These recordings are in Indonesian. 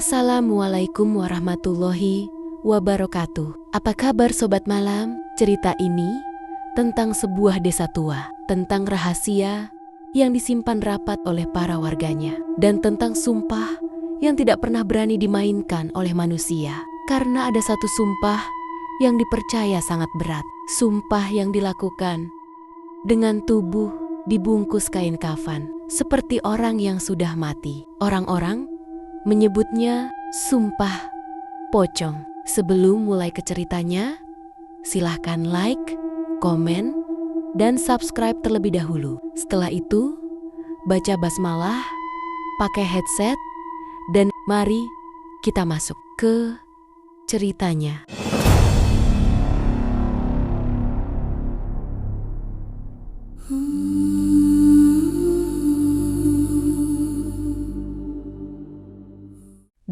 Assalamualaikum warahmatullahi wabarakatuh. Apa kabar sobat malam? Cerita ini tentang sebuah desa tua, tentang rahasia yang disimpan rapat oleh para warganya, dan tentang sumpah yang tidak pernah berani dimainkan oleh manusia. Karena ada satu sumpah yang dipercaya sangat berat, sumpah yang dilakukan dengan tubuh dibungkus kain kafan, seperti orang yang sudah mati. Orang-orang menyebutnya sumpah pocong. Sebelum mulai ke ceritanya, silahkan like, komen, dan subscribe terlebih dahulu. Setelah itu, baca basmalah, pakai headset, dan mari kita masuk ke ceritanya.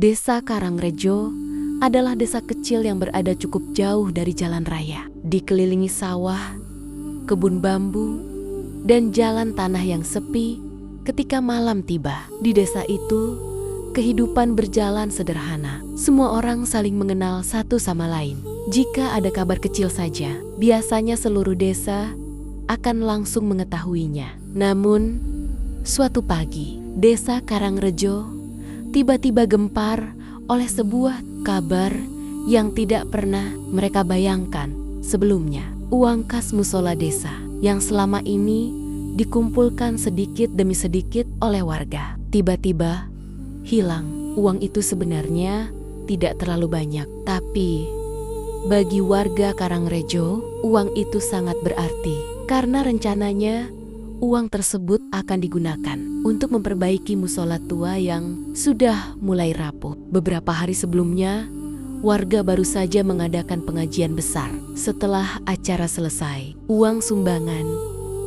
Desa Karangrejo adalah desa kecil yang berada cukup jauh dari jalan raya, dikelilingi sawah, kebun bambu, dan jalan tanah yang sepi. Ketika malam tiba, di desa itu kehidupan berjalan sederhana. Semua orang saling mengenal satu sama lain. Jika ada kabar kecil saja, biasanya seluruh desa akan langsung mengetahuinya. Namun, suatu pagi, desa Karangrejo tiba-tiba gempar oleh sebuah kabar yang tidak pernah mereka bayangkan sebelumnya. Uang kas musola desa yang selama ini dikumpulkan sedikit demi sedikit oleh warga, tiba-tiba hilang. Uang itu sebenarnya tidak terlalu banyak, tapi bagi warga Karangrejo, uang itu sangat berarti karena rencananya uang tersebut akan digunakan untuk memperbaiki musola tua yang sudah mulai rapuh. Beberapa hari sebelumnya, warga baru saja mengadakan pengajian besar. Setelah acara selesai, uang sumbangan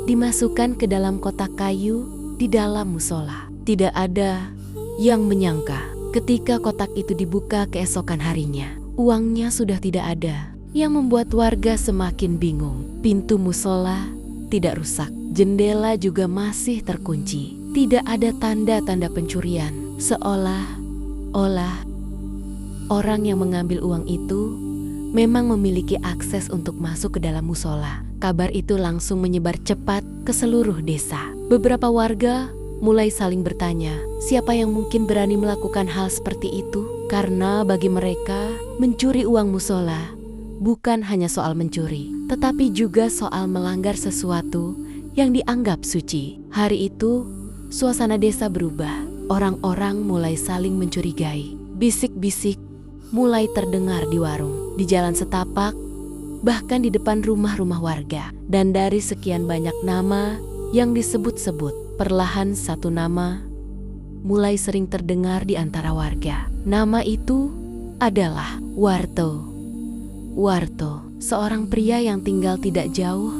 dimasukkan ke dalam kotak kayu di dalam musola. Tidak ada yang menyangka ketika kotak itu dibuka keesokan harinya, uangnya sudah tidak ada, yang membuat warga semakin bingung. Pintu musola tidak rusak, jendela juga masih terkunci. Tidak ada tanda-tanda pencurian, seolah-olah orang yang mengambil uang itu memang memiliki akses untuk masuk ke dalam musola. Kabar itu langsung menyebar cepat ke seluruh desa. Beberapa warga mulai saling bertanya, siapa yang mungkin berani melakukan hal seperti itu? Karena bagi mereka, mencuri uang musola bukan hanya soal mencuri, tetapi juga soal melanggar sesuatu yang dianggap suci. Hari itu, suasana desa berubah. Orang-orang mulai saling mencurigai. Bisik-bisik mulai terdengar di warung, di jalan setapak, bahkan di depan rumah-rumah warga. Dan dari sekian banyak nama yang disebut-sebut, perlahan satu nama mulai sering terdengar di antara warga. Nama itu adalah Warto. Warto, seorang pria yang tinggal tidak jauh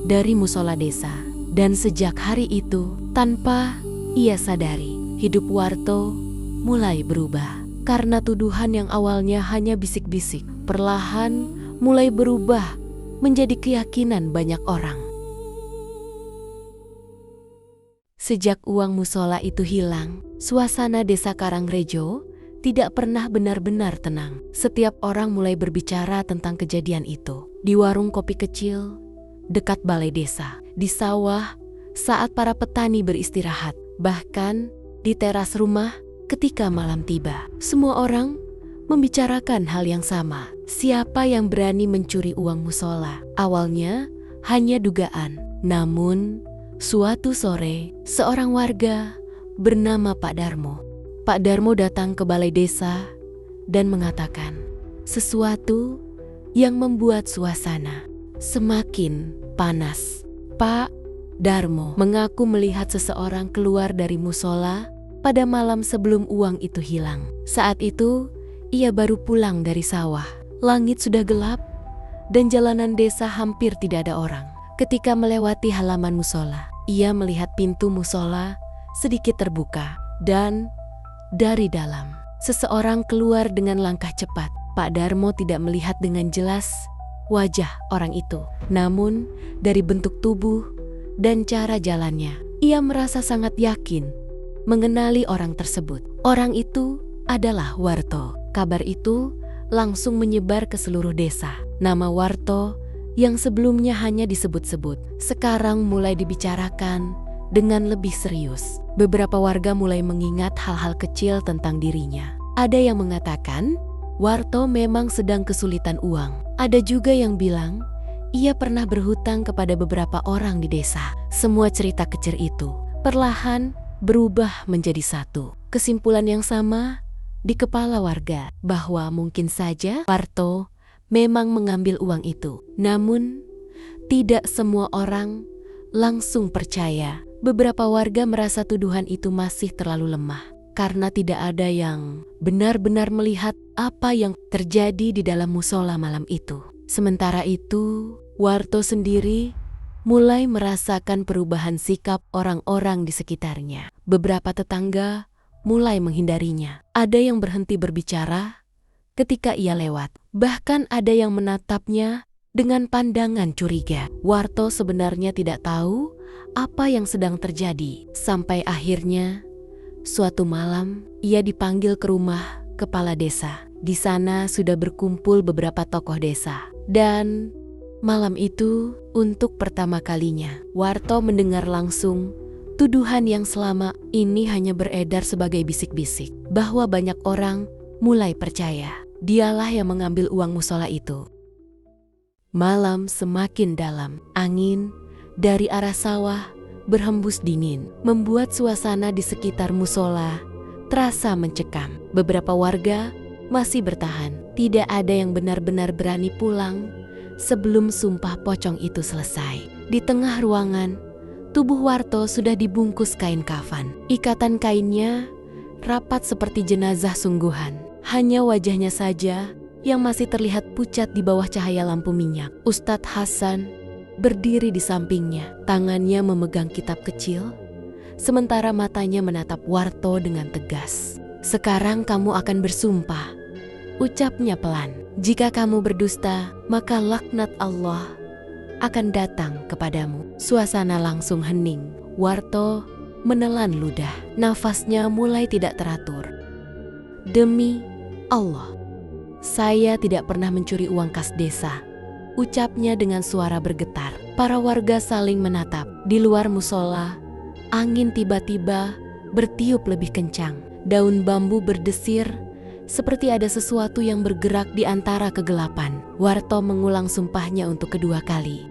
dari musola desa. Dan sejak hari itu, tanpa ia sadari, hidup Warto mulai berubah. Karena tuduhan yang awalnya hanya bisik-bisik, perlahan mulai berubah menjadi keyakinan banyak orang. Sejak uang musola itu hilang, suasana desa Karangrejo tidak pernah benar-benar tenang. Setiap orang mulai berbicara tentang kejadian itu. Di warung kopi kecil, dekat balai desa, di sawah, saat para petani beristirahat, bahkan di teras rumah ketika malam tiba. Semua orang membicarakan hal yang sama. Siapa yang berani mencuri uang musola? Awalnya hanya dugaan. Namun, suatu sore, seorang warga bernama Pak Darmo. Pak Darmo datang ke balai desa dan mengatakan sesuatu yang membuat suasana semakin panas. Pak Darmo mengaku melihat seseorang keluar dari musola pada malam sebelum uang itu hilang. Saat itu, ia baru pulang dari sawah. Langit sudah gelap dan jalanan desa hampir tidak ada orang. Ketika melewati halaman musola, ia melihat pintu musola sedikit terbuka dan dari dalam, seseorang keluar dengan langkah cepat. Pak Darmo tidak melihat dengan jelas wajah orang itu. Namun, dari bentuk tubuh dan cara jalannya, ia merasa sangat yakin mengenali orang tersebut. Orang itu adalah Warto. Kabar itu langsung menyebar ke seluruh desa. Nama Warto yang sebelumnya hanya disebut-sebut, sekarang mulai dibicarakan dengan lebih serius. Beberapa warga mulai mengingat hal-hal kecil tentang dirinya. Ada yang mengatakan Warto memang sedang kesulitan uang. Ada juga yang bilang ia pernah berhutang kepada beberapa orang di desa. Semua cerita kecil itu perlahan berubah menjadi satu. Kesimpulan yang sama di kepala warga bahwa mungkin saja Warto memang mengambil uang itu. Namun tidak semua orang langsung percaya. Beberapa warga merasa tuduhan itu masih terlalu lemah karena tidak ada yang benar-benar melihat apa yang terjadi di dalam musola malam itu. Sementara itu, Warto sendiri mulai merasakan perubahan sikap orang-orang di sekitarnya. Beberapa tetangga mulai menghindarinya. Ada yang berhenti berbicara ketika ia lewat. Bahkan ada yang menatapnya dengan pandangan curiga. Warto sebenarnya tidak tahu apa yang sedang terjadi. Sampai akhirnya, suatu malam ia dipanggil ke rumah kepala desa. Di sana sudah berkumpul beberapa tokoh desa. Dan malam itu, untuk pertama kalinya, Warto mendengar langsung tuduhan yang selama ini hanya beredar sebagai bisik-bisik, bahwa banyak orang mulai percaya dialah yang mengambil uang musola itu. Malam semakin dalam, angin dari arah sawah berhembus dingin, membuat suasana di sekitar musola terasa mencekam. Beberapa warga masih bertahan, tidak ada yang benar-benar berani pulang sebelum sumpah pocong itu selesai. Di tengah ruangan, tubuh Warto sudah dibungkus kain kafan. Ikatan kainnya rapat seperti jenazah sungguhan. Hanya wajahnya saja yang masih terlihat pucat di bawah cahaya lampu minyak. Ustadz Hasan berdiri di sampingnya. Tangannya memegang kitab kecil, sementara matanya menatap Warto dengan tegas. "Sekarang kamu akan bersumpah," ucapnya pelan. "Jika kamu berdusta, maka laknat Allah akan datang kepadamu." Suasana langsung hening. Warto menelan ludah. Nafasnya mulai tidak teratur. "Demi Allah, saya tidak pernah mencuri uang kas desa," ucapnya dengan suara bergetar. Para warga saling menatap. Di luar musola, angin tiba-tiba bertiup lebih kencang. Daun bambu berdesir seperti ada sesuatu yang bergerak di antara kegelapan. Warto mengulang sumpahnya untuk kedua kali.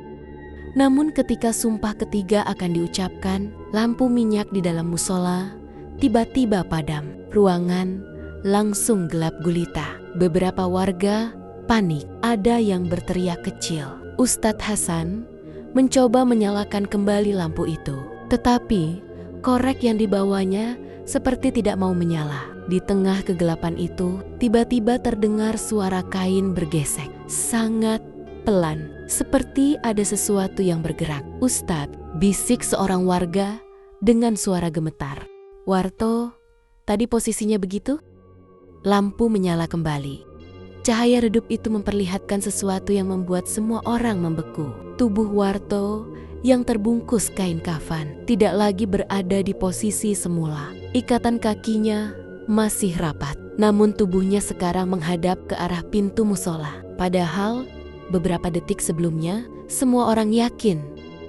Namun ketika sumpah ketiga akan diucapkan, lampu minyak di dalam musola tiba-tiba padam. Ruangan langsung gelap gulita. Beberapa warga panik. Ada yang berteriak kecil. Ustadz Hasan mencoba menyalakan kembali lampu itu. Tetapi korek yang dibawanya seperti tidak mau menyala. Di tengah kegelapan itu, tiba-tiba terdengar suara kain bergesek. Sangat pelan, seperti ada sesuatu yang bergerak. "Ustadz," bisik seorang warga dengan suara gemetar. "Warto, tadi posisinya begitu?" Lampu menyala kembali. Cahaya redup itu memperlihatkan sesuatu yang membuat semua orang membeku. Tubuh Warto yang terbungkus kain kafan tidak lagi berada di posisi semula. Ikatan kakinya masih rapat, namun tubuhnya sekarang menghadap ke arah pintu musola. Padahal beberapa detik sebelumnya, semua orang yakin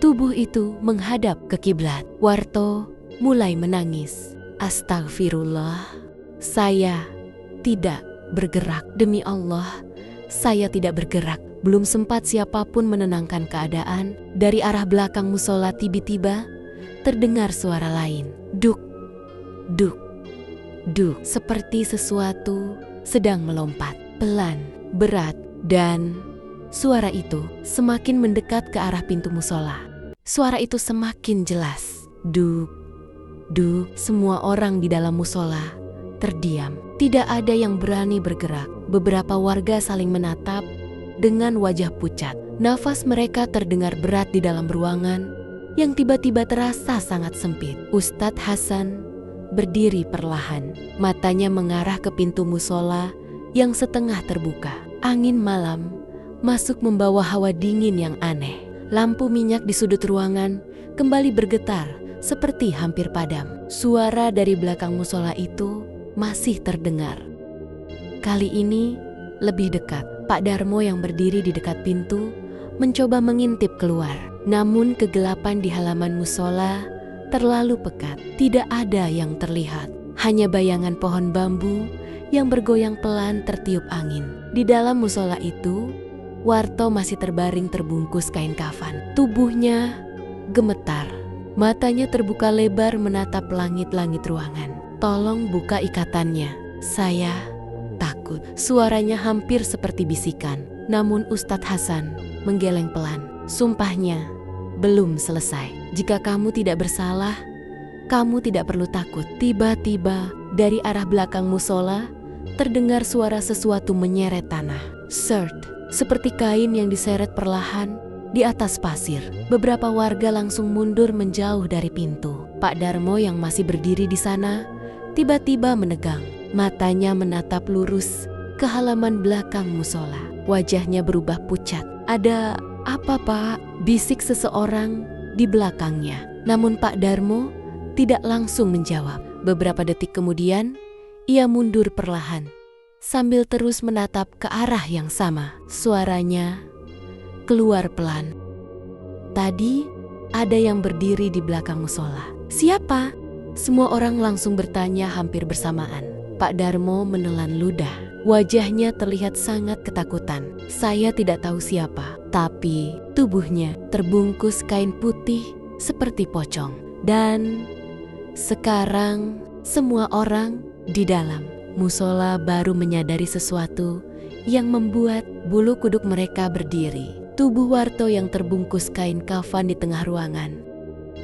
tubuh itu menghadap ke kiblat. Warto mulai menangis. "Astagfirullah, saya tidak bergerak. Demi Allah, saya tidak bergerak." Belum sempat siapapun menenangkan keadaan, dari arah belakang musola tiba-tiba terdengar suara lain. Duk, duk, duk. Seperti sesuatu sedang melompat. Pelan, berat, dan suara itu semakin mendekat ke arah pintu musola. Suara itu semakin jelas. Duk, duk. Semua orang di dalam musola terdiam. Tidak ada yang berani bergerak. Beberapa warga saling menatap dengan wajah pucat. Nafas mereka terdengar berat di dalam ruangan yang tiba-tiba terasa sangat sempit. Ustadz Hasan berdiri perlahan. Matanya mengarah ke pintu musola yang setengah terbuka. Angin malam masuk membawa hawa dingin yang aneh. Lampu minyak di sudut ruangan kembali bergetar seperti hampir padam. Suara dari belakang musola itu masih terdengar. Kali ini lebih dekat. Pak Darmo yang berdiri di dekat pintu mencoba mengintip keluar. Namun kegelapan di halaman musola terlalu pekat. Tidak ada yang terlihat. Hanya bayangan pohon bambu yang bergoyang pelan tertiup angin. Di dalam musola itu, Warto masih terbaring terbungkus kain kafan. Tubuhnya gemetar. Matanya terbuka lebar menatap langit-langit ruangan. "Tolong buka ikatannya. Saya takut." Suaranya hampir seperti bisikan. Namun Ustadz Hasan menggeleng pelan. "Sumpahnya belum selesai. Jika kamu tidak bersalah, kamu tidak perlu takut." Tiba-tiba dari arah belakang musola terdengar suara sesuatu menyeret tanah. Sert, seperti kain yang diseret perlahan di atas pasir. Beberapa warga langsung mundur menjauh dari pintu. Pak Darmo yang masih berdiri di sana tiba-tiba menegang. Matanya menatap lurus ke halaman belakang musola. Wajahnya berubah pucat. "Ada apa, Pak?" bisik seseorang di belakangnya. Namun Pak Darmo tidak langsung menjawab. Beberapa detik kemudian, ia mundur perlahan sambil terus menatap ke arah yang sama. Suaranya keluar pelan. "Tadi ada yang berdiri di belakang musola." "Siapa?" Semua orang langsung bertanya hampir bersamaan. Pak Darmo menelan ludah. Wajahnya terlihat sangat ketakutan. "Saya tidak tahu siapa, tapi tubuhnya terbungkus kain putih seperti pocong. Dan sekarang semua orang di dalam musola baru menyadari sesuatu yang membuat bulu kuduk mereka berdiri. Tubuh Warto yang terbungkus kain kafan di tengah ruangan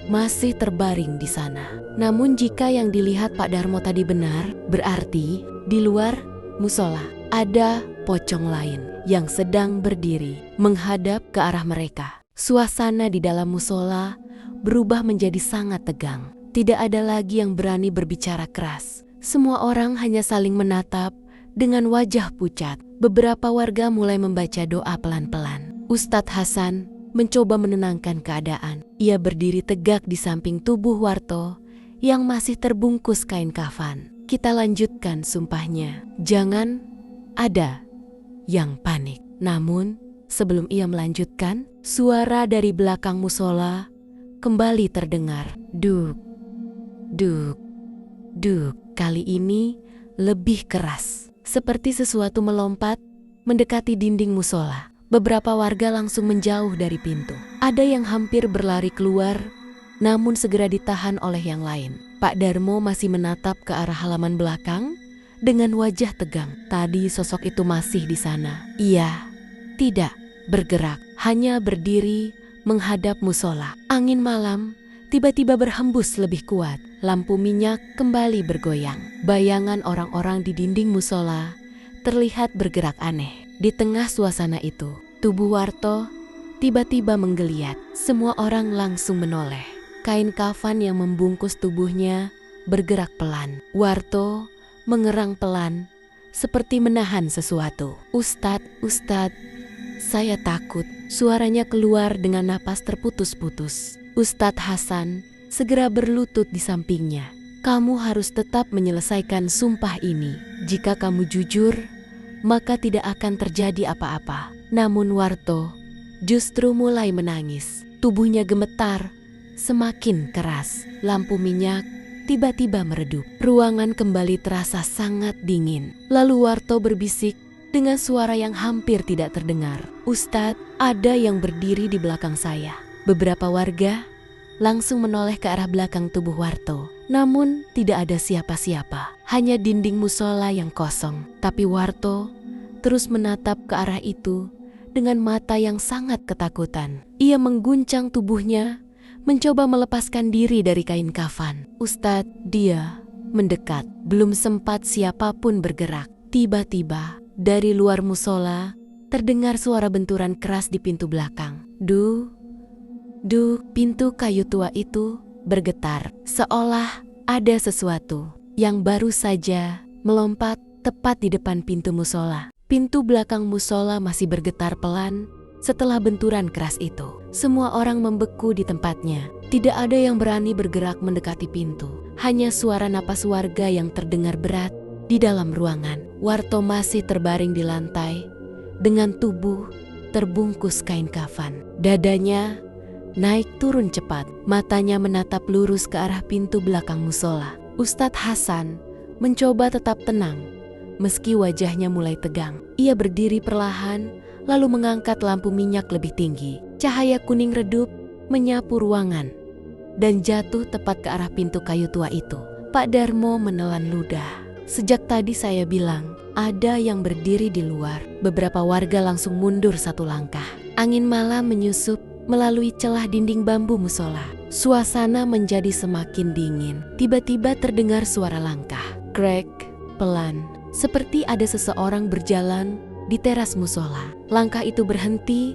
masih terbaring di sana. Namun jika yang dilihat Pak Darmo tadi benar, berarti di luar musola ada pocong lain yang sedang berdiri menghadap ke arah mereka. Suasana di dalam musola berubah menjadi sangat tegang. Tidak ada lagi yang berani berbicara keras. Semua orang hanya saling menatap dengan wajah pucat. Beberapa warga mulai membaca doa pelan-pelan. Ustadz Hasan mencoba menenangkan keadaan. Ia berdiri tegak di samping tubuh Warto yang masih terbungkus kain kafan. "Kita lanjutkan," sumpahnya. "Jangan ada yang panik." Namun sebelum ia melanjutkan, suara dari belakang musola kembali terdengar. Duk, duk, duk. Kali ini lebih keras. Seperti sesuatu melompat mendekati dinding musola. Beberapa warga langsung menjauh dari pintu. Ada yang hampir berlari keluar, namun segera ditahan oleh yang lain. Pak Darmo masih menatap ke arah halaman belakang dengan wajah tegang. Tadi sosok itu masih di sana. Ia tidak bergerak, hanya berdiri menghadap musola. Angin malam tiba-tiba berhembus lebih kuat. Lampu minyak kembali bergoyang. Bayangan orang-orang di dinding musola terlihat bergerak aneh. Di tengah suasana itu, tubuh Warto tiba-tiba menggeliat. Semua orang langsung menoleh. Kain kafan yang membungkus tubuhnya bergerak pelan. Warto mengerang pelan, seperti menahan sesuatu. Ustadz, saya takut." Suaranya keluar dengan napas terputus-putus. Ustadz Hasan segera berlutut di sampingnya. "Kamu harus tetap menyelesaikan sumpah ini. Jika kamu jujur, maka tidak akan terjadi apa-apa." Namun Warto justru mulai menangis. Tubuhnya gemetar, semakin keras. Lampu minyak tiba-tiba meredup. Ruangan kembali terasa sangat dingin. Lalu Warto berbisik dengan suara yang hampir tidak terdengar. "Ustadz, ada yang berdiri di belakang saya." Beberapa warga langsung menoleh ke arah belakang tubuh Warto. Namun tidak ada siapa-siapa, hanya dinding musola yang kosong. Tapi Warto terus menatap ke arah itu dengan mata yang sangat ketakutan. Ia mengguncang tubuhnya, mencoba melepaskan diri dari kain kafan. "Ustadz," dia mendekat. Belum sempat siapapun bergerak. Tiba-tiba dari luar musola terdengar suara benturan keras di pintu belakang. Pintu kayu tua itu bergetar, seolah ada sesuatu yang baru saja melompat tepat di depan pintu musola. Pintu belakang musola masih bergetar pelan setelah benturan keras itu. Semua orang membeku di tempatnya. Tidak ada yang berani bergerak mendekati pintu. Hanya suara napas warga yang terdengar berat Di dalam ruangan, Warto masih terbaring di lantai dengan tubuh terbungkus kain kafan. Dadanya naik turun cepat, matanya menatap lurus ke arah pintu belakang musola. Ustadz Hasan mencoba tetap tenang, meski wajahnya mulai tegang. Ia berdiri perlahan, lalu mengangkat lampu minyak lebih tinggi. Cahaya kuning redup menyapu ruangan dan jatuh tepat ke arah pintu kayu tua itu. Pak Darmo menelan ludah. Sejak tadi saya bilang, ada yang berdiri di luar. Beberapa warga langsung mundur satu langkah. Angin malam menyusup melalui celah dinding bambu musola. Suasana menjadi semakin dingin. Tiba-tiba terdengar suara langkah. Krek, pelan, seperti ada seseorang berjalan di teras musola. Langkah itu berhenti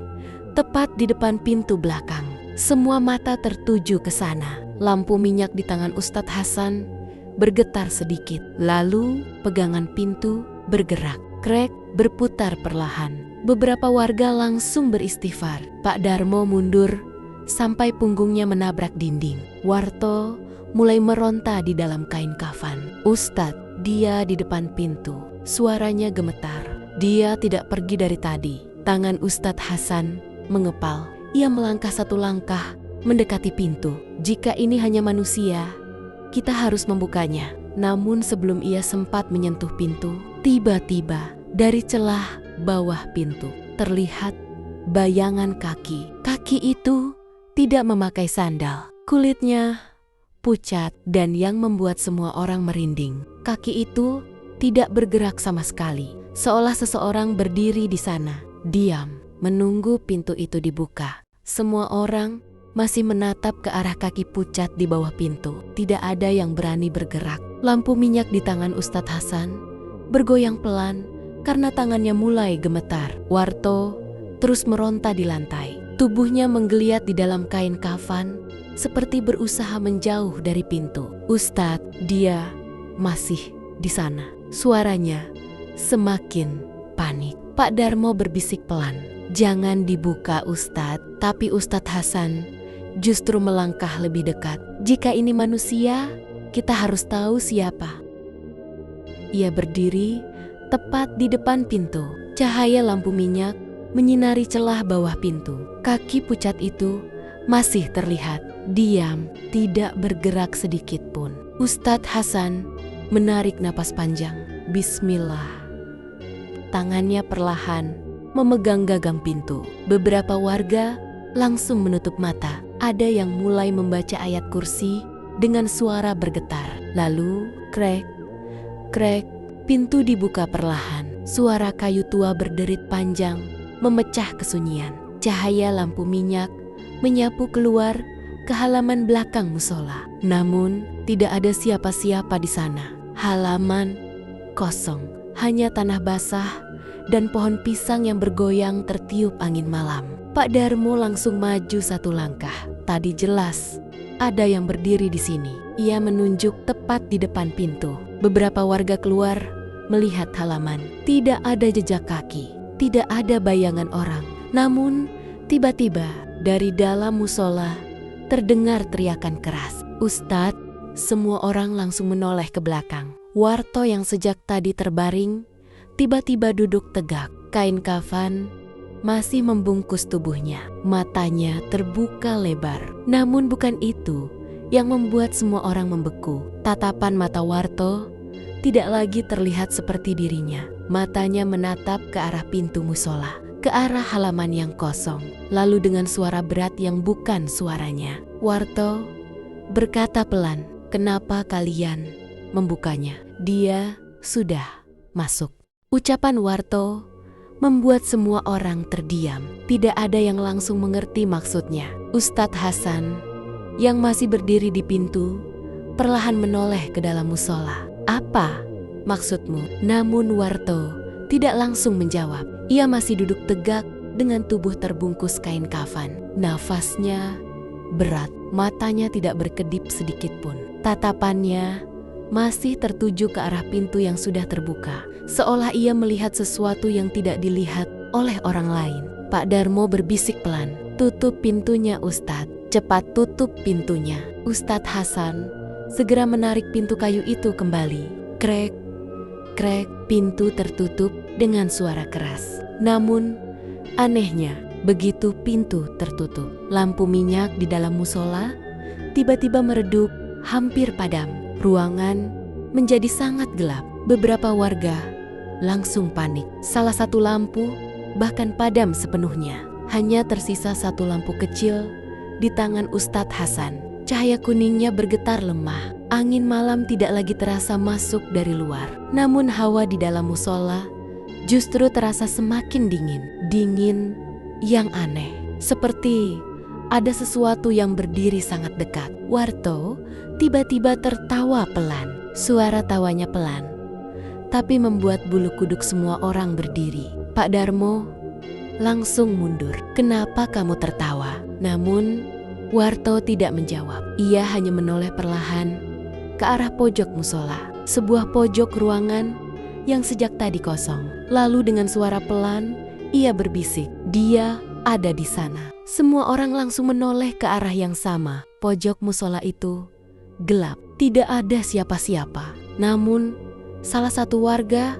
tepat di depan pintu belakang. Semua mata tertuju ke sana. Lampu minyak di tangan Ustadz Hasan bergetar sedikit. Lalu pegangan pintu bergerak. Krek berputar perlahan. Beberapa warga langsung beristighfar. Pak Darmo mundur sampai punggungnya menabrak dinding. Warto mulai meronta di dalam kain kafan. Ustadz, dia di depan pintu. Suaranya gemetar. Dia tidak pergi dari tadi. Tangan Ustadz Hasan mengepal. Ia melangkah satu langkah mendekati pintu. Jika ini hanya manusia, kita harus membukanya. Namun sebelum ia sempat menyentuh pintu, tiba-tiba dari celah bawah pintu terlihat bayangan kaki. Kaki itu tidak memakai sandal. Kulitnya pucat dan yang membuat semua orang merinding. Kaki itu tidak bergerak sama sekali, seolah seseorang berdiri di sana, diam, menunggu pintu itu dibuka. Semua orang masih menatap ke arah kaki pucat di bawah pintu. Tidak ada yang berani bergerak. Lampu minyak di tangan Ustadz Hasan bergoyang pelan karena tangannya mulai gemetar. Warto terus meronta di lantai. Tubuhnya menggeliat di dalam kain kafan seperti berusaha menjauh dari pintu. Ustadz, dia masih di sana. Suaranya semakin panik. Pak Darmo berbisik pelan, "Jangan dibuka Ustadz." Tapi Ustadz Hasan justru melangkah lebih dekat. "Jika ini manusia, kita harus tahu siapa." Ia berdiri tepat di depan pintu. Cahaya lampu minyak menyinari celah bawah pintu. Kaki pucat itu masih terlihat, diam, tidak bergerak sedikit pun. Ustadz Hasan menarik napas panjang. Bismillah. Tangannya perlahan memegang gagang pintu. Beberapa warga langsung menutup mata. Ada yang mulai membaca ayat kursi dengan suara bergetar. Lalu, krek, krek, pintu dibuka perlahan. Suara kayu tua berderit panjang memecah kesunyian. Cahaya lampu minyak menyapu keluar ke halaman belakang musola. Namun, tidak ada siapa-siapa di sana. Halaman kosong. Hanya tanah basah dan pohon pisang yang bergoyang tertiup angin malam. Pak Darmo langsung maju satu langkah. Tadi jelas ada yang berdiri di sini. Ia menunjuk tepat di depan pintu. Beberapa warga keluar melihat halaman. Tidak ada jejak kaki, tidak ada bayangan orang. Namun tiba-tiba dari dalam musola terdengar teriakan keras. "Ustadz!" Semua orang langsung menoleh ke belakang. Warto yang sejak tadi terbaring tiba-tiba duduk tegak. Kain kafan masih membungkus tubuhnya. Matanya terbuka lebar. Namun bukan itu yang membuat semua orang membeku. Tatapan mata Warto tidak lagi terlihat seperti dirinya. Matanya menatap ke arah pintu musola, ke arah halaman yang kosong. Lalu dengan suara berat yang bukan suaranya, Warto berkata pelan, "Kenapa kalian membukanya? Dia sudah masuk." Ucapan Warto membuat semua orang terdiam. Tidak ada yang langsung mengerti maksudnya. Ustadz Hasan yang masih berdiri di pintu perlahan menoleh ke dalam musola. "Apa maksudmu?" Namun Warto tidak langsung menjawab. Ia masih duduk tegak dengan tubuh terbungkus kain kafan. Nafasnya berat, matanya tidak berkedip sedikit pun. Tatapannya masih tertuju ke arah pintu yang sudah terbuka, seolah ia melihat sesuatu yang tidak dilihat oleh orang lain. Pak Darmo berbisik pelan, "Tutup pintunya Ustadz, cepat tutup pintunya." Ustadz Hasan segera menarik pintu kayu itu kembali. Krek, Krek, pintu tertutup dengan suara keras. Namun, anehnya, begitu pintu tertutup, lampu minyak di dalam musola tiba-tiba meredup, hampir padam. Ruangan menjadi sangat gelap. Beberapa warga langsung panik. Salah satu lampu bahkan padam sepenuhnya. Hanya tersisa satu lampu kecil di tangan Ustadz Hasan. Cahaya kuningnya bergetar lemah. Angin malam tidak lagi terasa masuk dari luar. Namun hawa di dalam musola justru terasa semakin dingin. Dingin yang aneh. Seperti ada sesuatu yang berdiri sangat dekat. Warto tiba-tiba tertawa pelan. Suara tawanya pelan, tapi membuat bulu kuduk semua orang berdiri. Pak Darmo langsung mundur. "Kenapa kamu tertawa?" Namun Warto tidak menjawab. Ia hanya menoleh perlahan ke arah pojok musola, sebuah pojok ruangan yang sejak tadi kosong. Lalu dengan suara pelan ia berbisik, "Dia ada di sana." Semua orang langsung menoleh ke arah yang sama. Pojok musola itu gelap, tidak ada siapa-siapa. Namun salah satu warga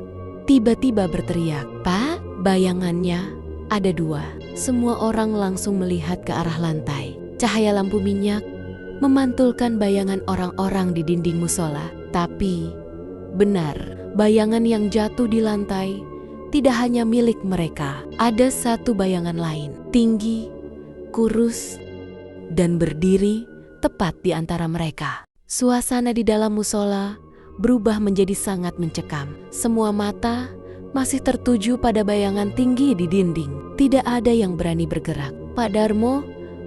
tiba-tiba berteriak, "Pak!" Bayangannya ada dua. Semua orang langsung melihat ke arah lantai. Cahaya lampu minyak memantulkan bayangan orang-orang di dinding musola. Tapi benar, bayangan yang jatuh di lantai tidak hanya milik mereka. Ada satu bayangan lain, tinggi, kurus, dan berdiri tepat di antara mereka. Suasana di dalam musola berubah menjadi sangat mencekam. Semua mata masih tertuju pada bayangan tinggi di dinding. Tidak ada yang berani bergerak. Pak Darmo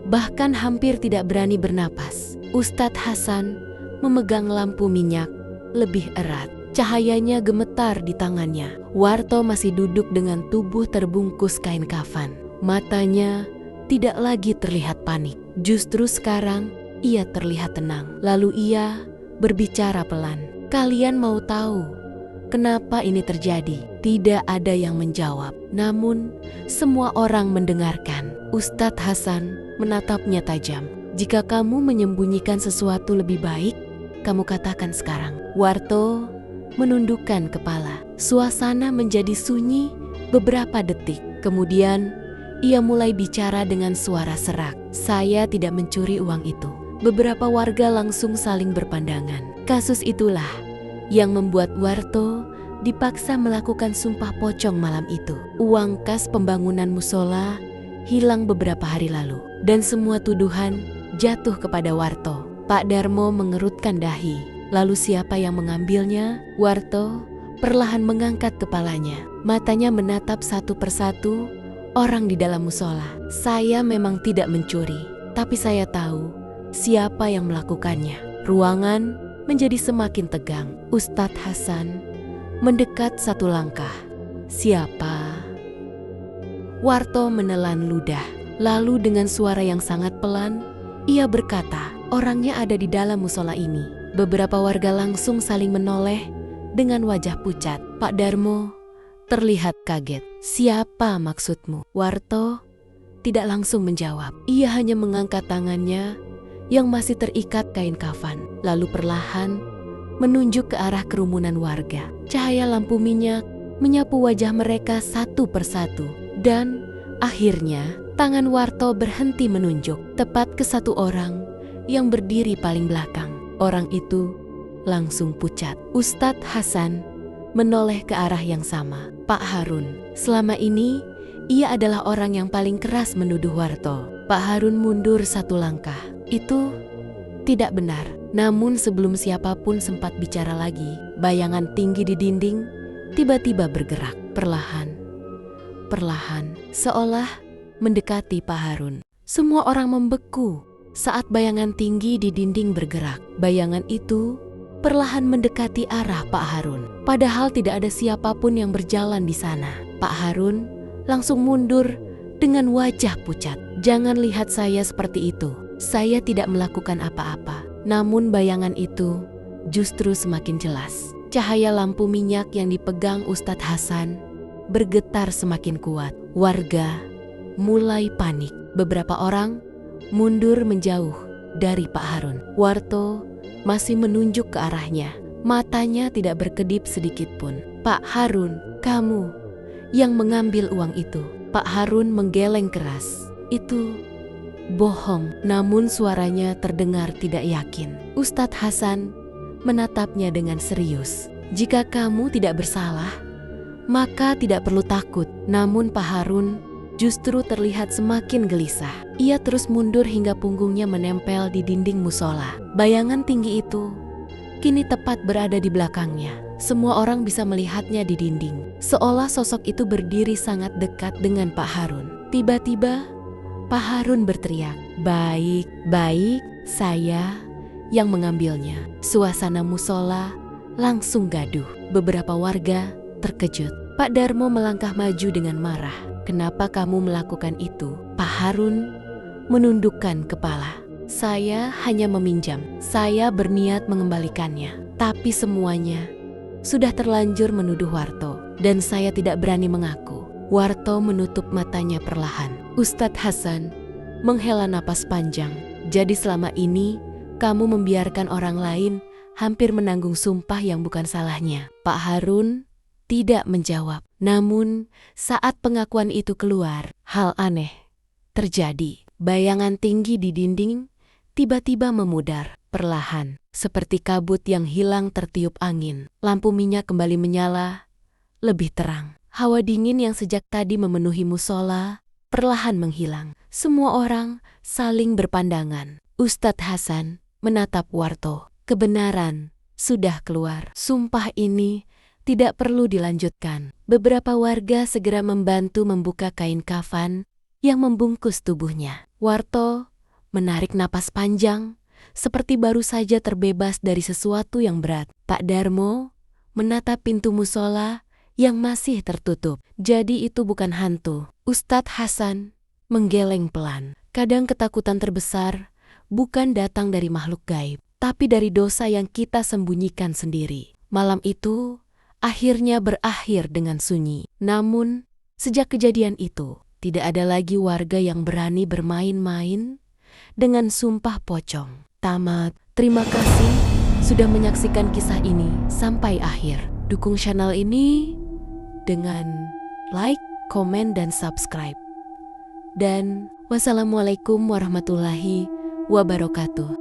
bahkan hampir tidak berani bernapas. Ustadz Hasan memegang lampu minyak lebih erat. Cahayanya gemetar di tangannya. Warto masih duduk dengan tubuh terbungkus kain kafan. Matanya tidak lagi terlihat panik. Justru sekarang ia terlihat tenang. Lalu ia berbicara pelan. "Kalian mau tahu kenapa ini terjadi?" Tidak ada yang menjawab. Namun semua orang mendengarkan. Ustadz Hasan menatapnya tajam. "Jika kamu menyembunyikan sesuatu lebih baik, kamu katakan sekarang." Warto menundukkan kepala. Suasana menjadi sunyi beberapa detik. Kemudian ia mulai bicara dengan suara serak. "Saya tidak mencuri uang itu." Beberapa warga langsung saling berpandangan. Kasus itulah yang membuat Warto dipaksa melakukan sumpah pocong malam itu. Uang kas pembangunan musola hilang beberapa hari lalu, dan semua tuduhan jatuh kepada Warto. Pak Darmo mengerutkan dahi. "Lalu siapa yang mengambilnya?" Warto perlahan mengangkat kepalanya. Matanya menatap satu persatu orang di dalam musola. "Saya memang tidak mencuri, tapi saya tahu siapa yang melakukannya." Ruangan menjadi semakin tegang. Ustadz Hasan mendekat satu langkah. "Siapa?" Warto menelan ludah. Lalu dengan suara yang sangat pelan, ia berkata, "Orangnya ada di dalam musola ini." Beberapa warga langsung saling menoleh dengan wajah pucat. Pak Darmo terlihat kaget. "Siapa maksudmu?" Warto tidak langsung menjawab. Ia hanya mengangkat tangannya yang masih terikat kain kafan, lalu perlahan menunjuk ke arah kerumunan warga. Cahaya lampu minyak menyapu wajah mereka satu persatu, dan akhirnya tangan Warto berhenti menunjuk tepat ke satu orang yang berdiri paling belakang. Orang itu langsung pucat. Ustadz Hasan menoleh ke arah yang sama. "Pak Harun, selama ini ia adalah orang yang paling keras menuduh Warto." Pak Harun mundur satu langkah. "Itu tidak benar." Namun sebelum siapapun sempat bicara lagi, bayangan tinggi di dinding tiba-tiba bergerak. Perlahan, seolah mendekati Pak Harun. Semua orang membeku saat bayangan tinggi di dinding bergerak. Bayangan itu perlahan mendekati arah Pak Harun. Padahal tidak ada siapapun yang berjalan di sana. Pak Harun langsung mundur dengan wajah pucat. "Jangan lihat saya seperti itu. Saya tidak melakukan apa-apa." Namun bayangan itu justru semakin jelas. Cahaya lampu minyak yang dipegang Ustadz Hasan bergetar semakin kuat. Warga mulai panik. Beberapa orang mundur menjauh dari Pak Harun. Warto masih menunjuk ke arahnya. Matanya tidak berkedip sedikit pun. "Pak Harun, kamu yang mengambil uang itu." Pak Harun menggeleng keras. "Itu bohong." Namun suaranya terdengar tidak yakin. Ustadz Hasan menatapnya dengan serius. "Jika kamu tidak bersalah, maka tidak perlu takut." Namun Pak Harun justru terlihat semakin gelisah. Ia terus mundur hingga punggungnya menempel di dinding musola. Bayangan tinggi itu kini tepat berada di belakangnya. Semua orang bisa melihatnya di dinding, seolah sosok itu berdiri sangat dekat dengan Pak Harun. Tiba-tiba Pak Harun berteriak, "Baik, saya yang mengambilnya." Suasana musola langsung gaduh. Beberapa warga terkejut. Pak Darmo melangkah maju dengan marah. "Kenapa kamu melakukan itu?" Pak Harun menundukkan kepala. "Saya hanya meminjam. Saya berniat mengembalikannya. Tapi semuanya sudah terlanjur menuduh Warto, dan saya tidak berani mengaku." Warto menutup matanya perlahan. Ustadz Hasan menghela napas panjang. "Jadi selama ini kamu membiarkan orang lain hampir menanggung sumpah yang bukan salahnya." Pak Harun tidak menjawab. Namun saat pengakuan itu keluar, hal aneh terjadi. Bayangan tinggi di dinding tiba-tiba memudar perlahan, seperti kabut yang hilang tertiup angin. Lampu minyak kembali menyala, lebih terang. Hawa dingin yang sejak tadi memenuhi musola perlahan menghilang. Semua orang saling berpandangan. Ustadz Hasan menatap Warto. Kebenaran sudah keluar. Sumpah ini tidak perlu dilanjutkan. Beberapa warga segera membantu membuka kain kafan yang membungkus tubuhnya. Warto menarik napas panjang, seperti baru saja terbebas dari sesuatu yang berat. Pak Darmo menatap pintu musola yang masih tertutup. Jadi itu bukan hantu. Ustadz Hasan menggeleng pelan. Kadang ketakutan terbesar bukan datang dari makhluk gaib, tapi dari dosa yang kita sembunyikan sendiri. Malam itu akhirnya berakhir dengan sunyi. Namun, sejak kejadian itu, tidak ada lagi warga yang berani bermain-main dengan sumpah pocong. Tamat. Terima kasih sudah menyaksikan kisah ini sampai akhir. Dukung channel ini dengan like, komen, dan subscribe. Dan wassalamualaikum warahmatullahi wabarakatuh.